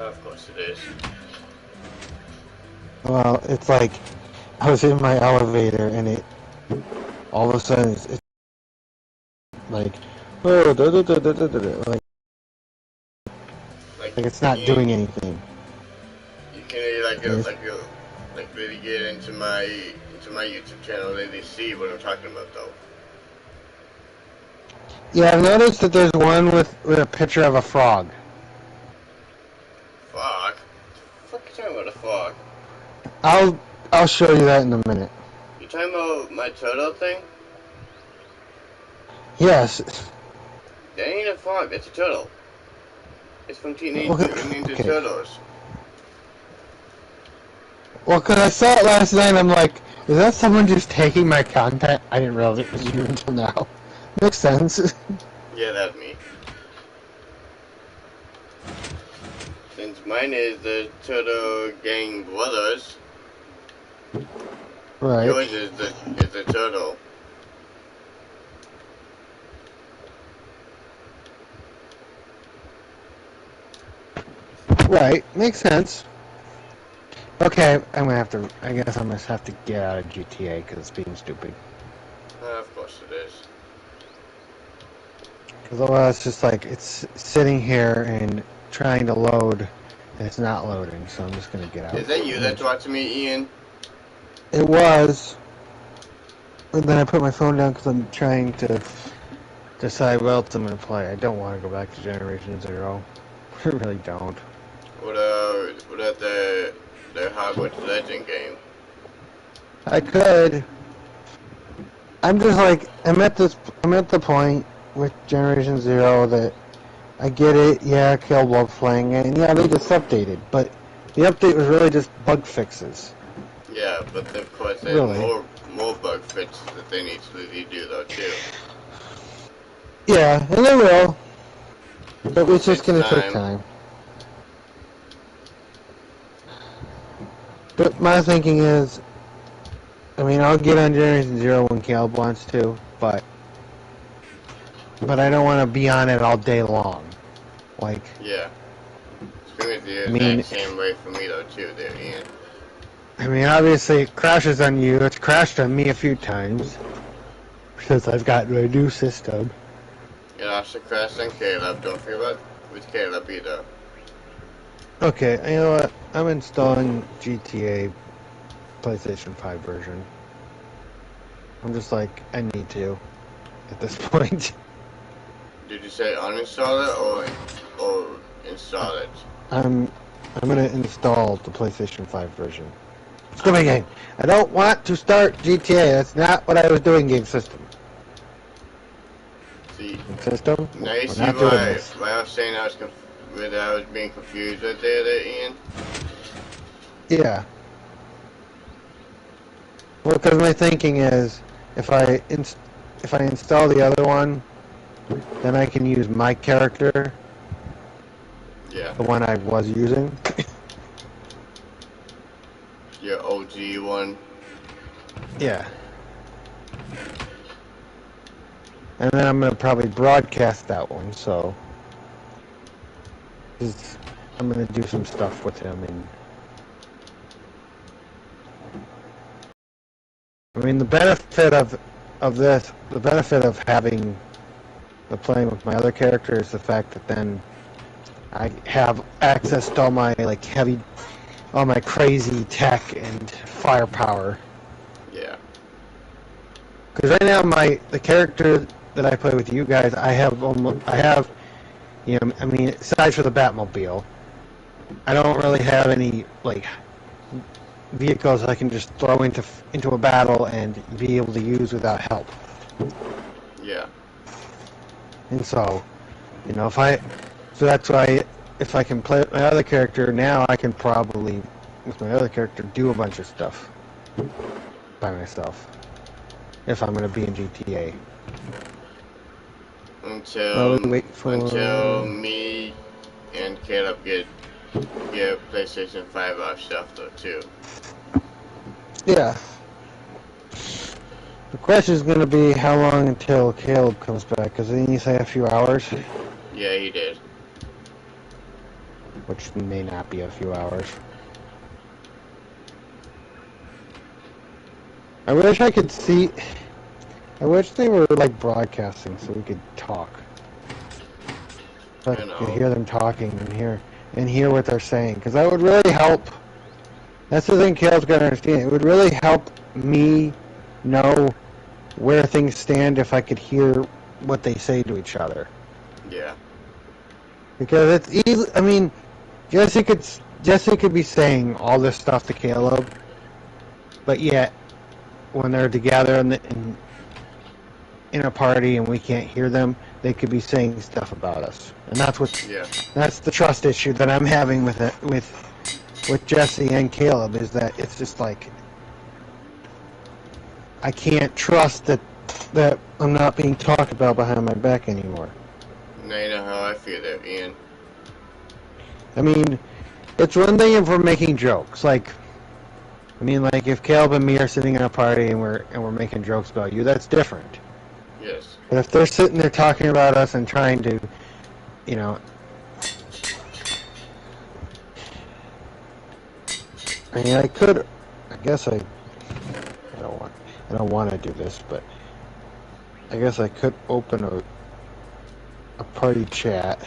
Of course it is. Well, it's like I was in my elevator and it all of a sudden it's like oh like it's not doing anything. You can Yes. like really get into my YouTube channel and really see what I'm talking about though. Yeah, I've noticed that there's one with a picture of a frog. Fuck. Fuck you talking about a frog? I'll show you that in a minute. You talking about my turtle thing? Yes. That ain't a frog, that's a turtle. It's from Teenage Okay. Mutant Ninja Turtles. Well, cause I saw it last night, I'm like, is that someone just taking my content? I didn't realize it was you until now. Makes sense. Yeah, that's me. Since mine is the Turtle Gang Brothers, Right. yours is the turtle. Right. Makes sense. Okay, I guess I'm gonna have to get out of GTA because it's being stupid. Of course it is. Because otherwise it's just like, it's sitting here and trying to load, and it's not loading, so I'm just gonna get out. Is that you that's watching me, Ian? It was, and then I put my phone down because I'm trying to decide what else I'm gonna play. I don't want to go back to Generation Zero. I really don't. What about the Hogwarts Legend game? I could. I'm just like, I'm at the point with Generation Zero that I get it, yeah, Caleb loves playing it, and yeah, they just updated, but the update was really just bug fixes. Yeah, but of course there's Really? more bug fixes that they need to redo though too. Yeah, and they will, but it's just gonna take time. But my thinking is, I mean, I'll get on Generation Zero when Caleb wants to, but I don't want to be on it all day long. Like, yeah, it's going to be the exact same way for me though too, there, Ian. I mean, obviously it crashes on you. It's crashed on me a few times because I've got a new system. It also crashed on Caleb. Don't forget about with Caleb either. Okay, you know what? I'm installing GTA PlayStation 5 version. I'm just like, I need to at this point. Did you say uninstall it or install it? I'm gonna install the PlayStation 5 version. Stupid game. I don't want to start GTA. That's not what I was doing. Game system. See, system. now you see why I was saying I was being confused right there, Ian. Yeah. Well, because my thinking is, if I install the other one, then I can use my character. Yeah. The one I was using. Your OG one. Yeah. And then I'm gonna probably broadcast that one. So, I'm gonna do some stuff with him and. I mean, the benefit of this, the benefit of having the playing with my other character is the fact that then I have access to all my all my crazy tech and firepower. Yeah. Because right now the character that I play with you guys, I have, you know, I mean, aside for the Batmobile, I don't really have any like vehicles I can just throw into a battle and be able to use without help. Yeah. And so, you know, so that's why if I can play with my other character now, I can probably with my other character do a bunch of stuff by myself if I'm going to be in GTA. Until me and Caleb get PlayStation 5 off shelf though too. Yeah. The question is going to be how long until Caleb comes back, because didn't you say a few hours? Yeah, he did. which may not be a few hours. I wish I could see. I wish they were like broadcasting so we could talk. So I could hear them talking and hear what they're saying, because that would really help. That's the thing Caleb's got to understand. It would really help me know where things stand if I could hear what they say to each other. Yeah. Because it's easy. I mean, Jesse could be saying all this stuff to Caleb, but yet when they're together in a party and we can't hear them, they could be saying stuff about us, and that's the trust issue that I'm having with Jesse and Caleb, is that it's just like I can't trust that I'm not being talked about behind my back anymore. Now you know how I feel there, Ian. I mean, it's one thing if we're making jokes, like if Caleb and me are sitting in a party and we're making jokes about you, that's different. Yes. But if they're sitting there talking about us and trying to, you know, I mean, I guess I don't want to do this, but I guess I could open a party chat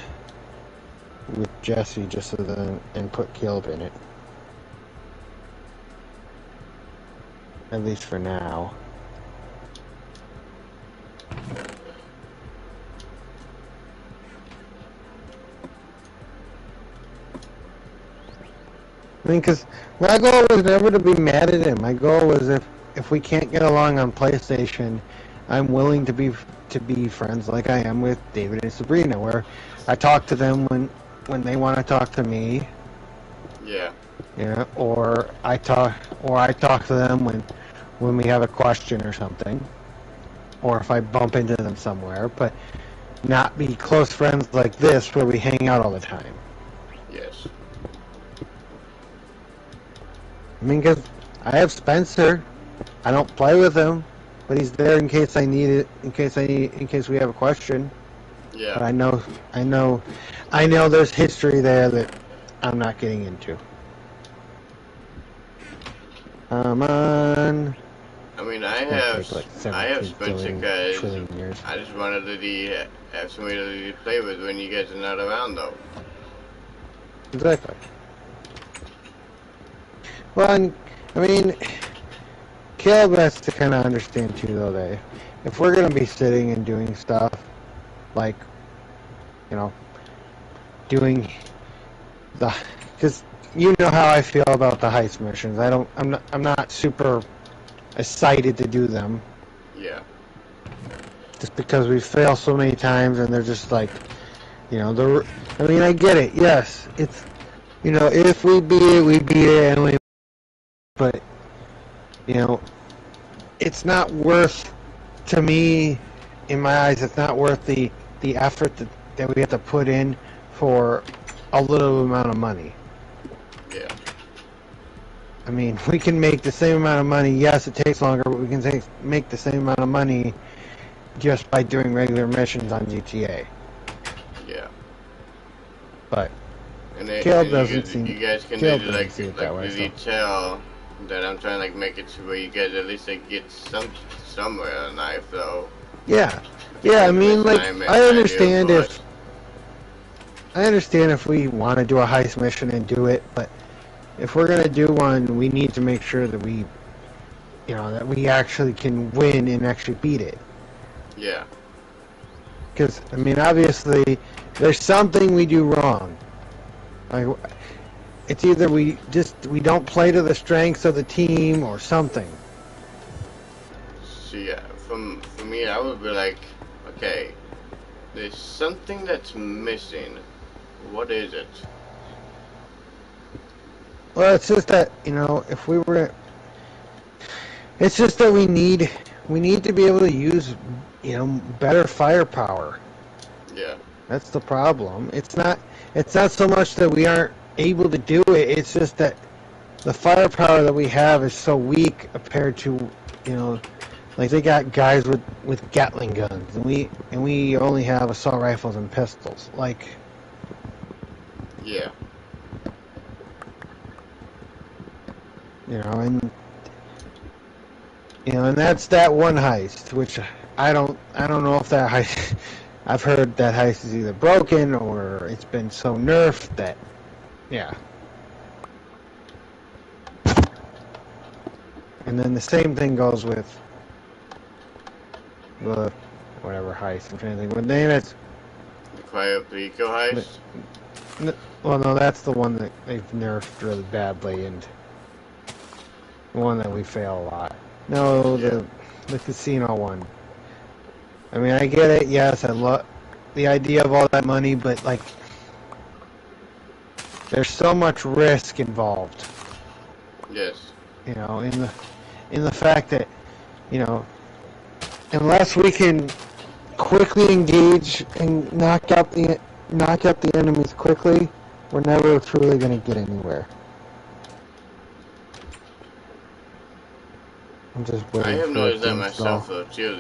with Jesse just so then and put Caleb in it. At least for now. I mean, because my goal was never to be mad at him. My goal was if we can't get along on PlayStation, I'm willing to be friends like I am with David and Sabrina, where I talk to them when they want to talk to me. Yeah. Yeah, or I talk to them when we have a question or something, or if I bump into them somewhere, but not be close friends like this where we hang out all the time. Yes. I mean, because I have Spencer. I don't play with him, but he's there in case I need it, in case we have a question. Yeah. But I know there's history there that I'm not getting into. Come on. I mean, I have Spencer because I just wanted to have somebody to play with when you guys are not around, though. Exactly. Well, I mean, Caleb has to kind of understand too, though, that if we're gonna be sitting and doing stuff like, you know, doing because you know how I feel about the heist missions. I'm not super excited to do them. Yeah. Just because we fail so many times, and they're just like, you know, I mean, I get it. Yes, it's, you know, if we beat it, we beat it, and but, you know, it's not worth, to me, in my eyes, it's not worth the effort that we have to put in for a little amount of money. Yeah. I mean, we can make the same amount of money. Yes, it takes longer, but we can make the same amount of money just by doing regular missions on GTA. Yeah. But Caleb doesn't seem. You guys can really tell that I'm trying to make it to where you guys at least get somewhere in life, though. Yeah. Yeah. I mean, like, I understand if we want to do a heist mission and do it, but if we're gonna do one, we need to make sure that we, you know, that we actually can win and actually beat it. Yeah. Because, I mean, obviously, there's something we do wrong. Like, it's either we don't play to the strengths of the team or something. So yeah, for me, I would be like, okay, there's something that's missing. What is it? Well, it's just that, you know, it's just that we need to be able to use, you know, better firepower. Yeah. That's the problem. It's not so much that we aren't able to do it. It's just that the firepower that we have is so weak compared to, you know, like they got guys with Gatling guns, and we only have assault rifles and pistols. Like. Yeah. and and that's that one heist, which I don't know if that heist. I've heard that heist is either broken or it's been so nerfed that, yeah. And then the same thing goes with the whatever heist. I'm trying to think what name it's. The Quiet Pico heist. Well, no, that's the one that they've nerfed really badly, and the one that we fail a lot. No, the casino one. I mean, I get it. Yes, I love the idea of all that money, but like, there's so much risk involved. Yes. In the fact that, unless we can quickly engage and knock out the enemies quickly, we're never truly going to get anywhere. I'm just waiting. I have noticed that myself though too.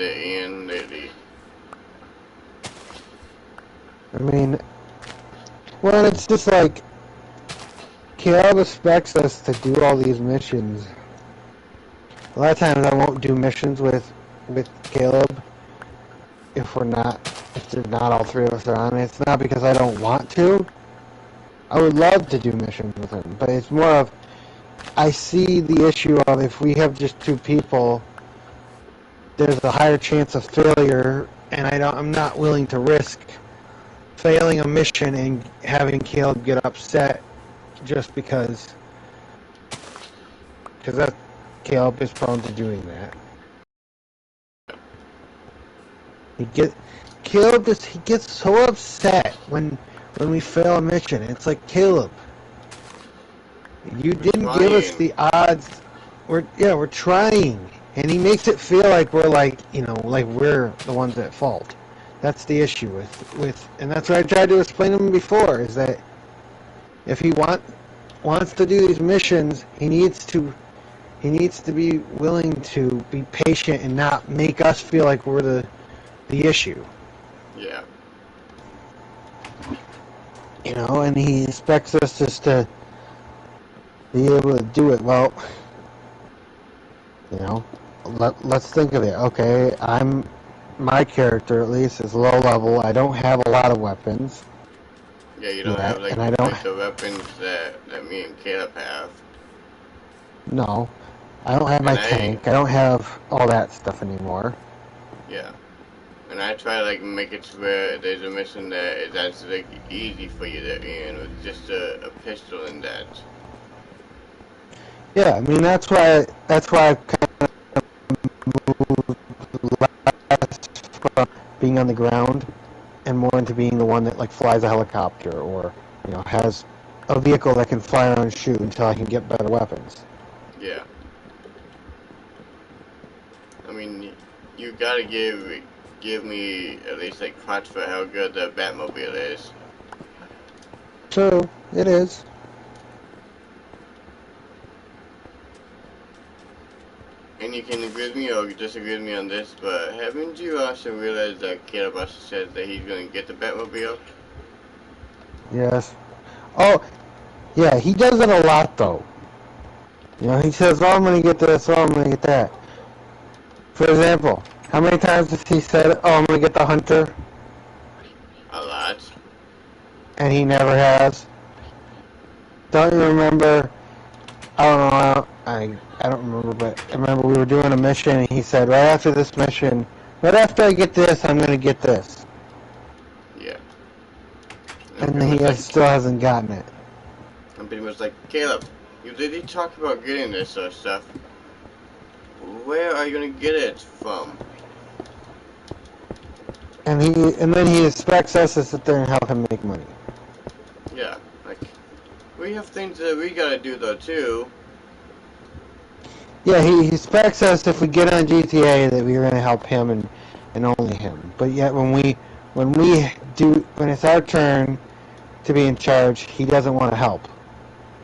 I mean, well, it's just like Caleb expects us to do all these missions. A lot of times I won't do missions with Caleb if they're not all three of us are on it. It's not because I don't want to. I would love to do missions with him, but it's more of I see the issue of if we have just two people, there's a higher chance of failure, and I'm not willing to risk failing a mission and having Caleb get upset just because that Caleb is prone to doing that. He gets so upset when we fail a mission. It's like, Caleb, you didn't give us the odds. We're trying, and he makes it feel like we're like we're the ones at fault. That's the issue with, and that's what I tried to explain to him before, is that if he wants to do these missions, he needs to be willing to be patient and not make us feel like we're the issue. Yeah. And he expects us just to be able to do it. Well, let's think of it. Okay, my character at least is low level. I don't have a lot of weapons. Yeah, you don't have like the weapons that me and Caleb have. No, I don't have my tank. I don't have all that stuff anymore. Yeah. And I try to make it to where there's a mission that is actually easy for you to end with just a pistol in that. Yeah, I mean that's why I kind of moved less from being on the ground and more into being the one that flies a helicopter or has a vehicle that can fly around and shoot until I can get better weapons. Yeah. I mean, you gotta give me at least props for how good the Batmobile is. True, it is. And you can agree with me or disagree with me on this, but haven't you also realized that Caleb also says that he's going to get the Batmobile? Yes. Oh, yeah, he does it a lot, though. He says, oh, I'm going to get this, oh, I'm going to get that. For example, how many times has he said, oh, I'm going to get the Hunter? A lot. And he never has? Don't you remember, I don't know, I don't remember, but I remember we were doing a mission and he said, right after this mission, right after I get this, I'm going to get this. Yeah. And he still hasn't gotten it. I'm pretty much like, Caleb, you did talk about getting this stuff. Where are you going to get it from? And then he expects us to sit there and help him make money. Yeah, we have things that we gotta do though too. Yeah, he expects us if we get on GTA that we're gonna help him and only him. But yet when it's our turn to be in charge, he doesn't want to help.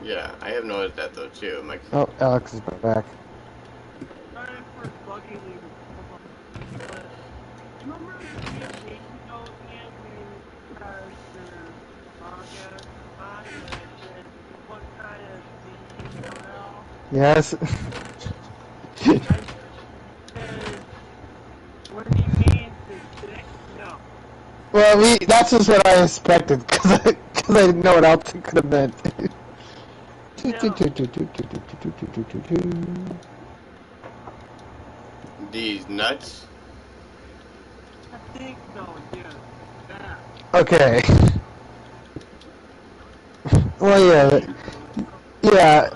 Yeah, I have noticed that though too. Oh, Alex is back. Yes. Well, that's just what I expected, because I didn't know what else it could have meant. These nuts? I think so, yeah. Okay. Well, yeah. Yeah.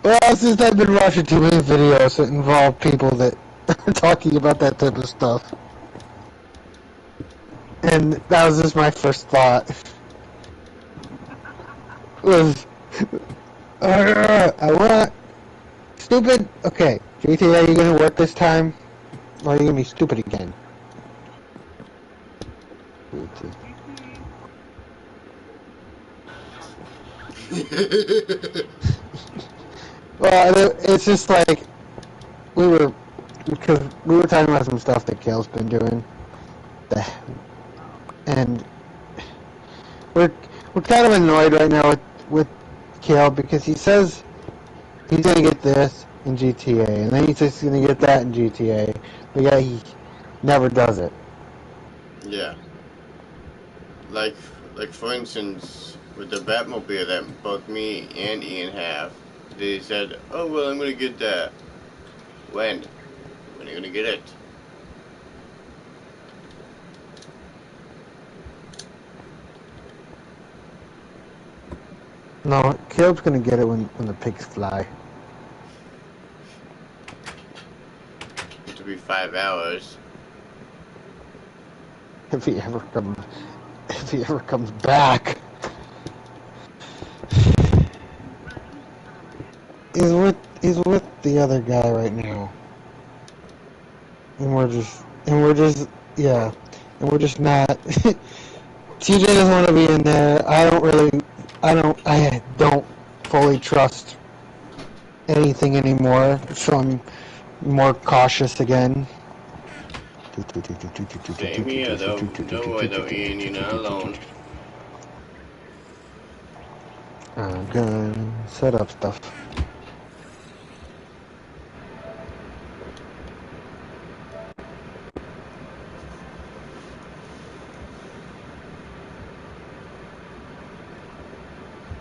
Well, since I've been watching too many videos that involve people that are talking about that type of stuff. And that was just my first thought. Was, I want... Stupid? Okay. GTA, are you gonna work this time? Or are you gonna be stupid again? Well, it's just like... Because we were talking about some stuff that Kale's been doing. And... We're kind of annoyed right now with Kale because he says he's gonna get this in GTA, and then he says he's gonna get that in GTA, but yeah, he never does it. Yeah. Like for instance, with the Batmobile that both me and Ian have, they said, "Oh well, I'm gonna get that." When? When are you gonna get it? No, Caleb's gonna get it when the pigs fly. To be 5 hours. If he ever comes back. He's with the other guy right now. And we're just not TJ doesn't want to be in there. I don't fully trust anything anymore, so I'm more cautious again. Same here though. Don't worry though, Ian, you're not alone. I'm gonna set up stuff.